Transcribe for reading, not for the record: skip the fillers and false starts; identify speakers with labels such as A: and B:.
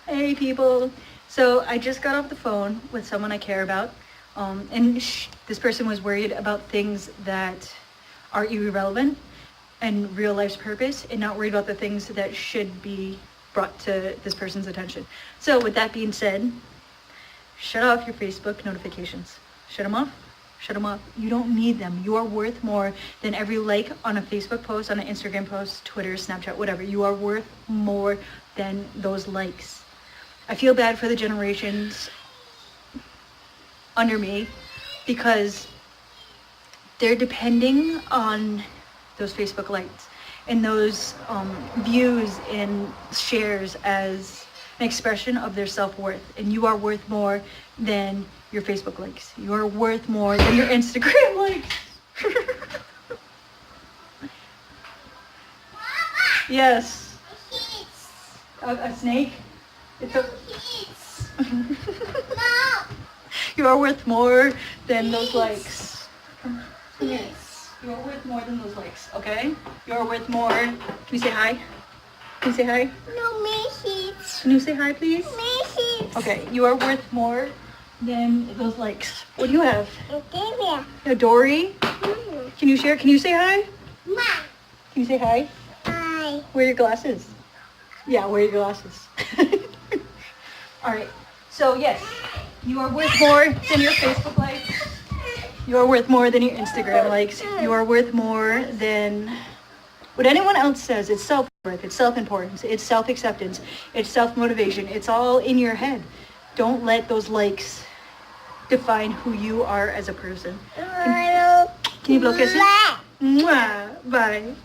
A: Hey people. So I just got off the phone with someone I care about. And this person was worried about things that are irrelevant and real life's purpose, and not worried about the things that should be brought to this person's attention. So with that being said, shut off your Facebook notifications. Shut them off. Shut them off. You don't need them. You are worth more than every like on a Facebook post, on an Instagram post, Twitter, Snapchat, whatever. You are worth more than those likes. I feel bad for the generations under me because they're depending on those Facebook likes and those views and shares as an expression of their self-worth. And you are worth more than your Facebook likes. You are worth more than your Instagram likes. Yes. A snake? It's a... You are worth more than those likes. Yes. You are worth more than those likes, okay? You are worth more. Can you say hi? Can you say hi?
B: No, me hits.
A: Can you say hi, please?
B: Me hits.
A: Okay, you are worth more than those likes. What do you have?
B: Olivia.
A: A Dory? Can you share? Can you say hi?
B: Ma.
A: Can you say hi?
B: Hi.
A: Wear your glasses. Yeah, wear your glasses. All right. So yes, you are worth more than your Facebook likes. You are worth more than your Instagram likes. You are worth more than what anyone else says. It's self-worth. It's self-importance. It's self-acceptance. It's self-motivation. It's all in your head. Don't let those likes define who you are as a person. Can you blow kisses? Mwah. Bye.